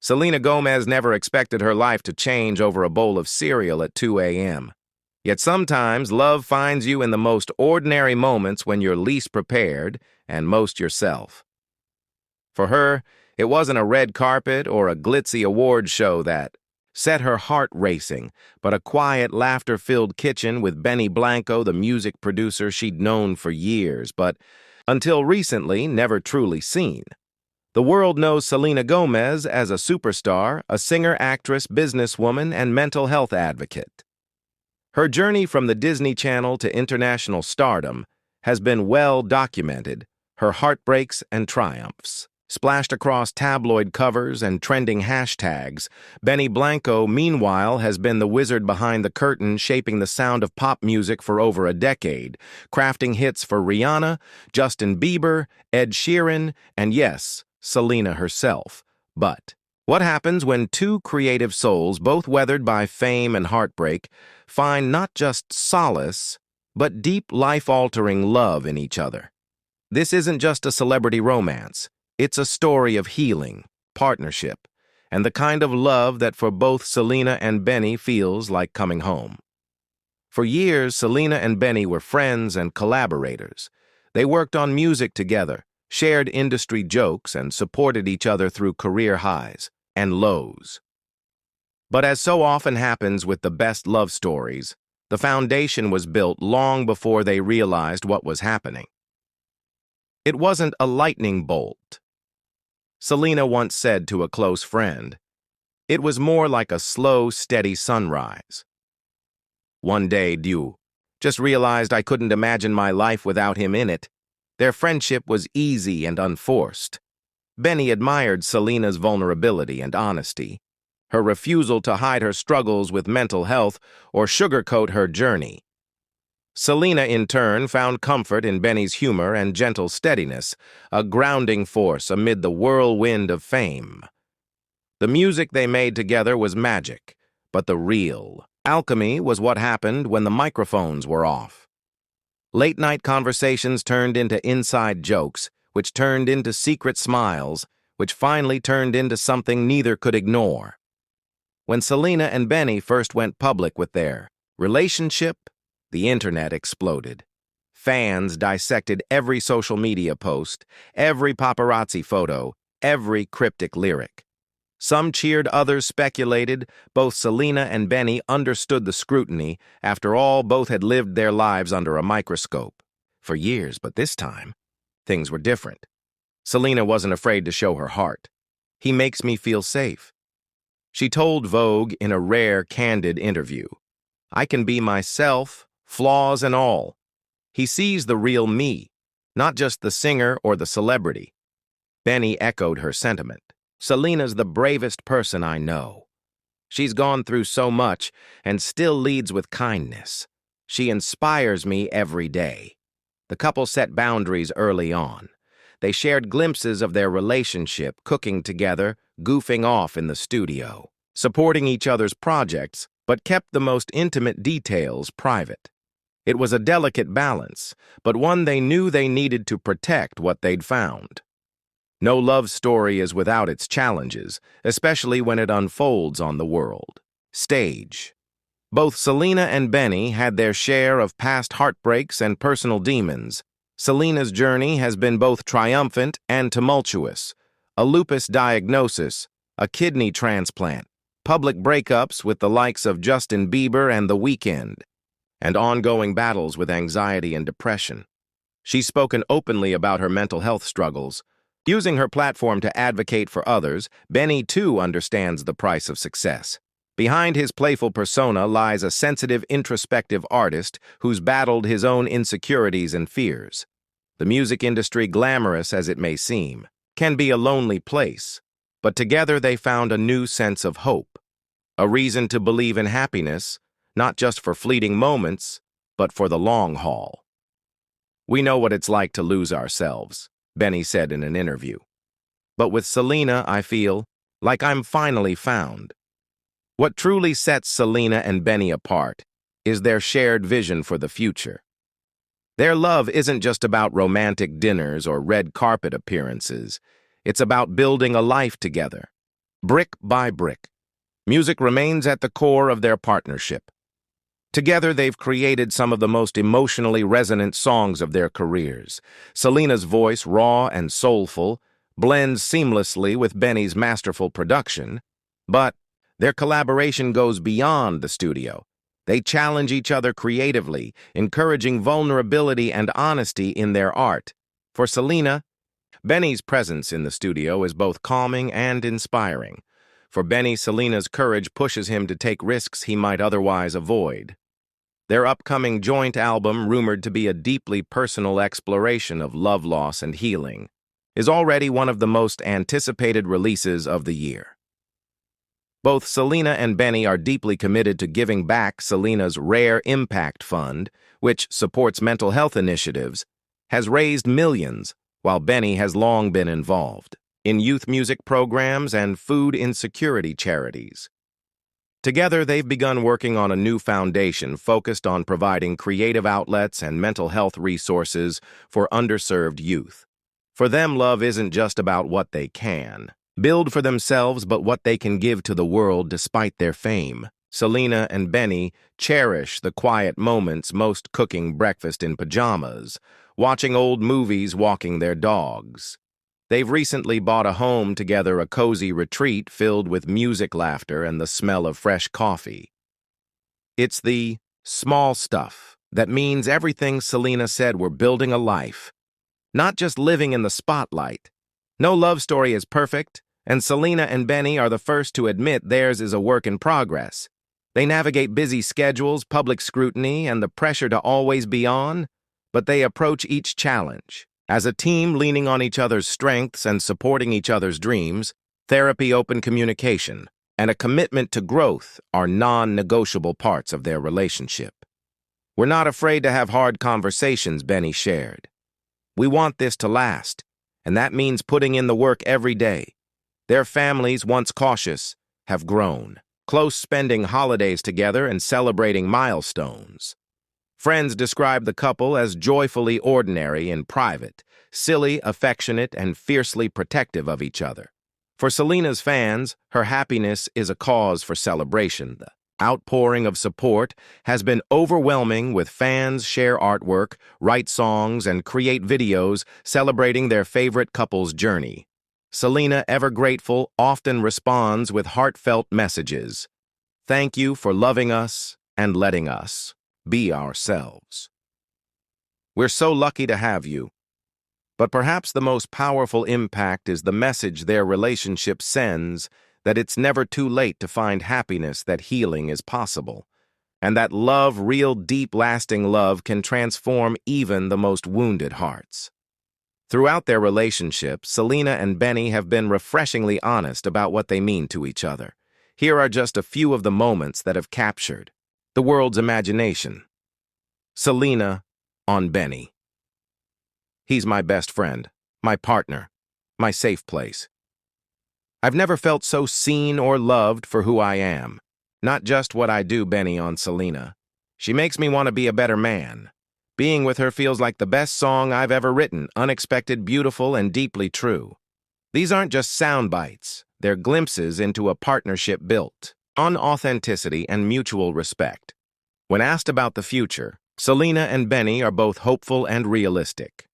Selena Gomez never expected her life to change over a bowl of cereal at 2 a.m. Yet sometimes love finds you in the most ordinary moments when you're least prepared and most yourself. For her, it wasn't a red carpet or a glitzy award show that set her heart racing, but a quiet, laughter-filled kitchen with Benny Blanco, the music producer she'd known for years, but until recently never truly seen. The world knows Selena Gomez as a superstar, a singer, actress, businesswoman, and mental health advocate. Her journey from the Disney Channel to international stardom has been well documented, her heartbreaks and triumphs. Splashed across tabloid covers and trending hashtags, Benny Blanco, meanwhile, has been the wizard behind the curtain shaping the sound of pop music for over a decade, crafting hits for Rihanna, Justin Bieber, Ed Sheeran, and yes, Selena herself. But what happens when two creative souls, both weathered by fame and heartbreak, find not just solace, but deep, life-altering love in each other? This isn't just a celebrity romance. It's a story of healing, partnership, and the kind of love that for both Selena and Benny feels like coming home. For years, Selena and Benny were friends and collaborators. They worked on music together, shared industry jokes, and supported each other through career highs and lows. But as so often happens with the best love stories, the foundation was built long before they realized what was happening. It wasn't a lightning bolt. Selena once said to a close friend, "It was more like a slow, steady sunrise. One day, just realized I couldn't imagine my life without him in it." Their friendship was easy and unforced. Benny admired Selena's vulnerability and honesty, her refusal to hide her struggles with mental health or sugarcoat her journey. Selena, in turn, found comfort in Benny's humor and gentle steadiness, a grounding force amid the whirlwind of fame. The music they made together was magic, but the real alchemy was what happened when the microphones were off. Late-night conversations turned into inside jokes, which turned into secret smiles, which finally turned into something neither could ignore. When Selena and Benny first went public with their relationship, the internet exploded. Fans dissected every social media post, every paparazzi photo, every cryptic lyric. Some cheered, others speculated. Both Selena and Benny understood the scrutiny. After all, both had lived their lives under a microscope for years, but this time, things were different. Selena wasn't afraid to show her heart. "He makes me feel safe," she told Vogue in a rare, candid interview. "I can be myself, flaws and all. He sees the real me, not just the singer or the celebrity." Benny echoed her sentiment. "Selena's the bravest person I know. She's gone through so much and still leads with kindness. She inspires me every day." The couple set boundaries early on. They shared glimpses of their relationship, cooking together, goofing off in the studio, supporting each other's projects, but kept the most intimate details private. It was a delicate balance, but one they knew they needed to protect what they'd found. No love story is without its challenges, especially when it unfolds on the world stage. Both Selena and Benny had their share of past heartbreaks and personal demons. Selena's journey has been both triumphant and tumultuous. A lupus diagnosis, a kidney transplant, public breakups with the likes of Justin Bieber and The Weeknd, and ongoing battles with anxiety and depression. She's spoken openly about her mental health struggles. Using her platform to advocate for others, Benny too understands the price of success. Behind his playful persona lies a sensitive, introspective artist who's battled his own insecurities and fears. The music industry, glamorous as it may seem, can be a lonely place, but together they found a new sense of hope, a reason to believe in happiness, not just for fleeting moments, but for the long haul. "We know what it's like to lose ourselves," Benny said in an interview. "But with Selena, I feel like I'm finally found." What truly sets Selena and Benny apart is their shared vision for the future. Their love isn't just about romantic dinners or red carpet appearances. It's about building a life together. Brick by brick, music remains at the core of their partnership. Together, they've created some of the most emotionally resonant songs of their careers. Selena's voice, raw and soulful, blends seamlessly with Benny's masterful production, but their collaboration goes beyond the studio. They challenge each other creatively, encouraging vulnerability and honesty in their art. For Selena, Benny's presence in the studio is both calming and inspiring. For Benny, Selena's courage pushes him to take risks he might otherwise avoid. Their upcoming joint album, rumored to be a deeply personal exploration of love loss and healing, is already one of the most anticipated releases of the year. Both Selena and Benny are deeply committed to giving back. Selena's Rare Impact Fund, which supports mental health initiatives, has raised millions, while Benny has long been involved in youth music programs and food insecurity charities. Together, they've begun working on a new foundation focused on providing creative outlets and mental health resources for underserved youth. For them, love isn't just about what they can build for themselves, but what they can give to the world despite their fame. Selena and Benny cherish the quiet moments, most cooking breakfast in pajamas, watching old movies, walking their dogs. They've recently bought a home together, a cozy retreat filled with music, laughter, and the smell of fresh coffee. It's the small stuff that means everything. Selena said, "We're building a life, not just living in the spotlight." No love story is perfect, and Selena and Benny are the first to admit theirs is a work in progress. They navigate busy schedules, public scrutiny, and the pressure to always be on, but they approach each challenge as a team, leaning on each other's strengths and supporting each other's dreams. Therapy, open communication, and a commitment to growth are non-negotiable parts of their relationship. "We're not afraid to have hard conversations," Benny shared. "We want this to last, and that means putting in the work every day." Their families, once cautious, have grown, close, spending holidays together and celebrating milestones. Friends describe the couple as joyfully ordinary in private, silly, affectionate, and fiercely protective of each other. For Selena's fans, her happiness is a cause for celebration. The outpouring of support has been overwhelming, with fans share artwork, write songs, and create videos celebrating their favorite couple's journey. Selena, ever grateful, often responds with heartfelt messages. "Thank you for loving us and letting us be ourselves. We're so lucky to have you." But perhaps the most powerful impact is the message their relationship sends, that it's never too late to find happiness, that healing is possible, and that love, real, deep, lasting love, can transform even the most wounded hearts. Throughout their relationship, Selena and Benny have been refreshingly honest about what they mean to each other. Here are just a few of the moments that have captured the world's imagination. Selena on Benny. "He's my best friend, my partner, my safe place. I've never felt so seen or loved for who I am, not just what I do." Benny on Selena. "She makes me want to be a better man. Being with her feels like the best song I've ever written, unexpected, beautiful, and deeply true." These aren't just sound bites, they're glimpses into a partnership built on authenticity and mutual respect. When asked about the future, Selena and Benny are both hopeful and realistic.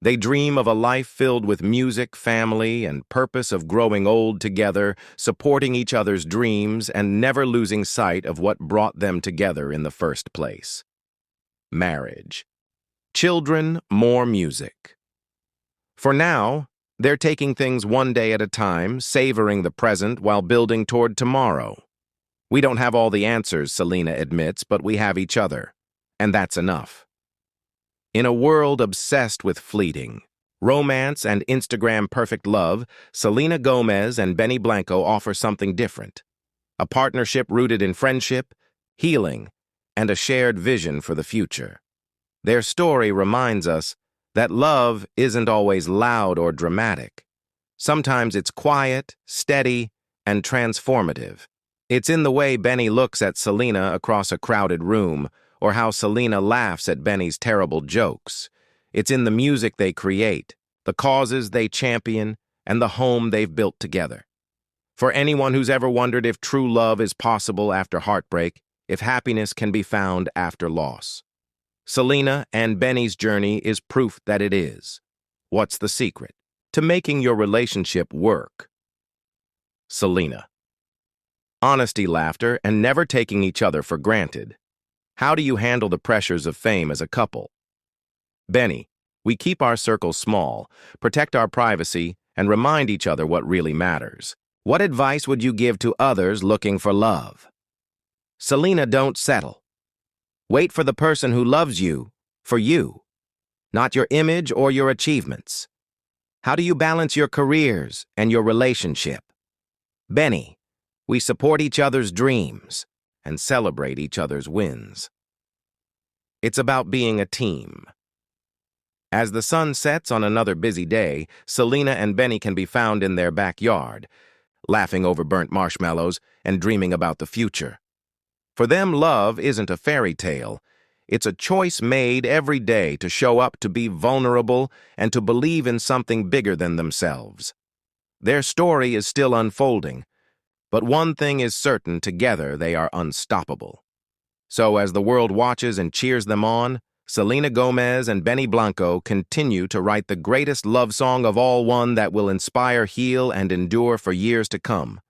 They dream of a life filled with music, family, and purpose, of growing old together, supporting each other's dreams, and never losing sight of what brought them together in the first place: marriage. Children, more music. For now, they're taking things one day at a time, savoring the present while building toward tomorrow. "We don't have all the answers," Selena admits, "but we have each other, and that's enough." In a world obsessed with fleeting romance and Instagram-perfect love, Selena Gomez and Benny Blanco offer something different: a partnership rooted in friendship, healing, and a shared vision for the future. Their story reminds us that love isn't always loud or dramatic. Sometimes it's quiet, steady, and transformative. It's in the way Benny looks at Selena across a crowded room, or how Selena laughs at Benny's terrible jokes. It's in the music they create, the causes they champion, and the home they've built together. For anyone who's ever wondered if true love is possible after heartbreak, if happiness can be found after loss, Selena and Benny's journey is proof that it is. What's the secret to making your relationship work? Selena. Honesty, laughter, and never taking each other for granted. How do you handle the pressures of fame as a couple? Benny. We keep our circles small, protect our privacy, and remind each other what really matters. What advice would you give to others looking for love? Selena, don't settle. Wait for the person who loves you, for you, not your image or your achievements. How do you balance your careers and your relationship? Benny, we support each other's dreams and celebrate each other's wins. It's about being a team. As the sun sets on another busy day, Selena and Benny can be found in their backyard, laughing over burnt marshmallows and dreaming about the future. For them, love isn't a fairy tale. It's a choice made every day to show up, to be vulnerable, and to believe in something bigger than themselves. Their story is still unfolding, but one thing is certain: together they are unstoppable. So as the world watches and cheers them on, Selena Gomez and Benny Blanco continue to write the greatest love song of all, one that will inspire, heal, and endure for years to come.